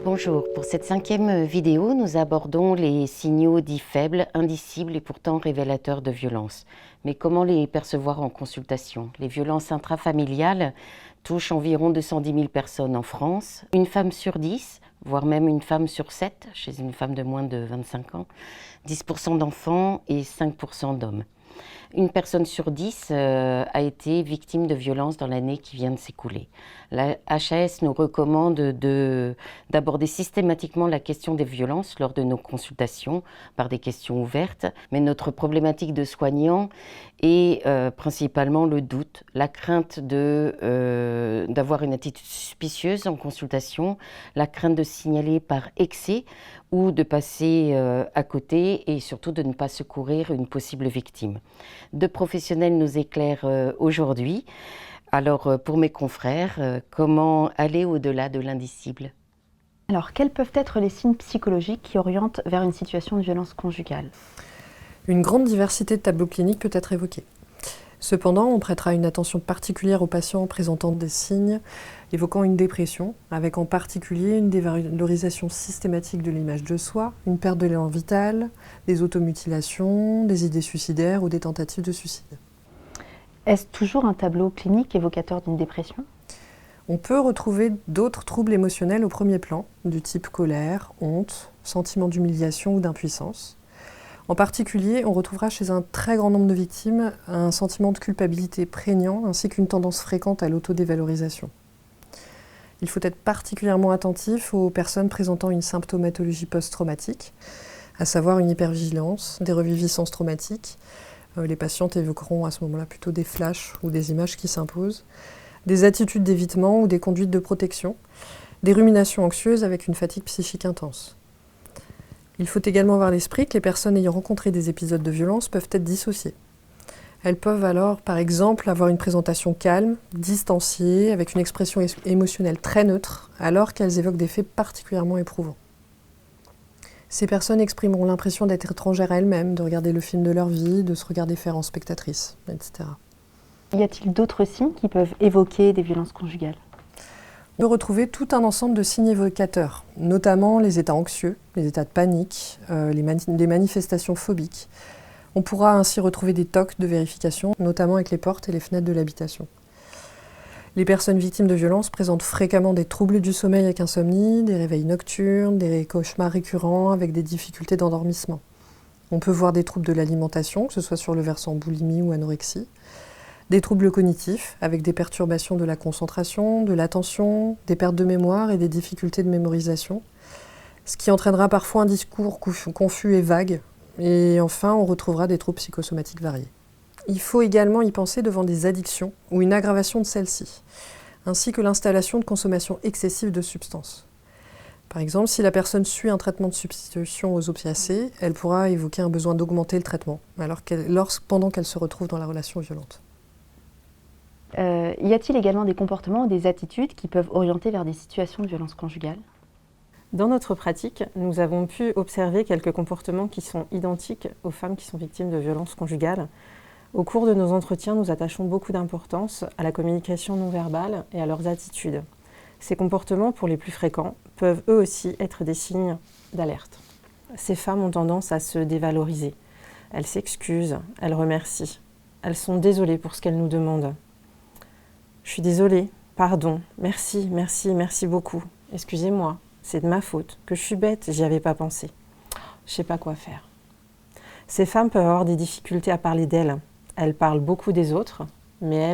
Bonjour, pour cette 5e vidéo, nous abordons les signaux dits faibles, indicibles et pourtant révélateurs de violences. Mais comment les percevoir en consultation? Les violences intrafamiliales touchent environ 210 000 personnes en France. Une femme sur 10, voire même une femme sur 7, chez une femme de moins de 25 ans, 10% d'enfants et 5% d'hommes. Une personne sur 10 a été victime de violences dans l'année qui vient de s'écouler. La HAS nous recommande d'aborder systématiquement la question des violences lors de nos consultations par des questions ouvertes. Mais notre problématique de soignants est principalement le doute, la crainte d'avoir une attitude suspicieuse en consultation, la crainte de signaler par excès ou de passer à côté et surtout de ne pas secourir une possible victime. 2 professionnels nous éclairent aujourd'hui. Alors, pour mes confrères, comment aller au-delà de l'indicible? Alors, quels peuvent être les signes psychologiques qui orientent vers une situation de violence conjugale? Une grande diversité de tableaux cliniques peut être évoquée. Cependant, on prêtera une attention particulière aux patients présentant des signes évoquant une dépression, avec en particulier une dévalorisation systématique de l'image de soi, une perte de l'élan vital, des automutilations, des idées suicidaires ou des tentatives de suicide. Est-ce toujours un tableau clinique évocateur d'une dépression? On peut retrouver d'autres troubles émotionnels au premier plan, du type colère, honte, sentiment d'humiliation ou d'impuissance. En particulier, on retrouvera chez un très grand nombre de victimes un sentiment de culpabilité prégnant ainsi qu'une tendance fréquente à l'autodévalorisation. Il faut être particulièrement attentif aux personnes présentant une symptomatologie post-traumatique, à savoir une hypervigilance, des reviviscences traumatiques. Les patientes évoqueront à ce moment-là plutôt des flashs ou des images qui s'imposent, des attitudes d'évitement ou des conduites de protection, des ruminations anxieuses avec une fatigue psychique intense. Il faut également avoir à l'esprit que les personnes ayant rencontré des épisodes de violence peuvent être dissociées. Elles peuvent alors, par exemple, avoir une présentation calme, distanciée, avec une expression émotionnelle très neutre, alors qu'elles évoquent des faits particulièrement éprouvants. Ces personnes exprimeront l'impression d'être étrangères à elles-mêmes, de regarder le film de leur vie, de se regarder faire en spectatrice, etc. Y a-t-il d'autres signes qui peuvent évoquer des violences conjugales? On peut retrouver tout un ensemble de signes évocateurs, notamment les états anxieux, les états de panique, les manifestations phobiques. On pourra ainsi retrouver des tocs de vérification, notamment avec les portes et les fenêtres de l'habitation. Les personnes victimes de violences présentent fréquemment des troubles du sommeil avec insomnie, des réveils nocturnes, des cauchemars récurrents avec des difficultés d'endormissement. On peut voir des troubles de l'alimentation, que ce soit sur le versant boulimie ou anorexie, des troubles cognitifs avec des perturbations de la concentration, de l'attention, des pertes de mémoire et des difficultés de mémorisation, ce qui entraînera parfois un discours confus et vague. Et enfin, on retrouvera des troubles psychosomatiques variés. Il faut également y penser devant des addictions ou une aggravation de celles-ci, ainsi que l'installation de consommation excessive de substances. Par exemple, si la personne suit un traitement de substitution aux opiacés, elle pourra évoquer un besoin d'augmenter le traitement, pendant qu'elle se retrouve dans la relation violente. Y a-t-il également des comportements ou des attitudes qui peuvent orienter vers des situations de violence conjugale? Dans notre pratique, nous avons pu observer quelques comportements qui sont identiques aux femmes qui sont victimes de violences conjugales. Au cours de nos entretiens, nous attachons beaucoup d'importance à la communication non verbale et à leurs attitudes. Ces comportements, pour les plus fréquents, peuvent eux aussi être des signes d'alerte. Ces femmes ont tendance à se dévaloriser. Elles s'excusent, elles remercient. Elles sont désolées pour ce qu'elles nous demandent. Je suis désolée, pardon, merci, merci, merci beaucoup. Excusez-moi, c'est de ma faute, que je suis bête, j'y avais pas pensé. Je sais pas quoi faire. Ces femmes peuvent avoir des difficultés à parler d'elles. Elles parlent beaucoup des autres, mais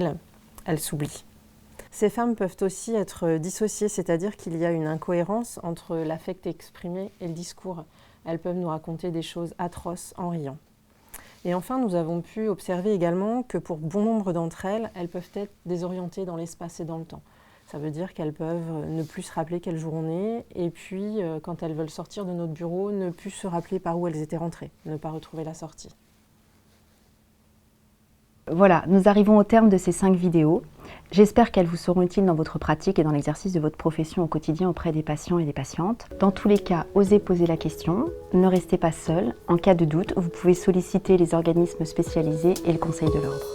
elles s'oublient. Ces femmes peuvent aussi être dissociées, c'est-à-dire qu'il y a une incohérence entre l'affect exprimé et le discours. Elles peuvent nous raconter des choses atroces en riant. Et enfin, nous avons pu observer également que pour bon nombre d'entre elles, elles peuvent être désorientées dans l'espace et dans le temps. Ça veut dire qu'elles peuvent ne plus se rappeler quel jour on est, et puis quand elles veulent sortir de notre bureau, ne plus se rappeler par où elles étaient rentrées, ne pas retrouver la sortie. Voilà, nous arrivons au terme de ces 5 vidéos. J'espère qu'elles vous seront utiles dans votre pratique et dans l'exercice de votre profession au quotidien auprès des patients et des patientes. Dans tous les cas, osez poser la question, ne restez pas seul. En cas de doute, vous pouvez solliciter les organismes spécialisés et le Conseil de l'Ordre.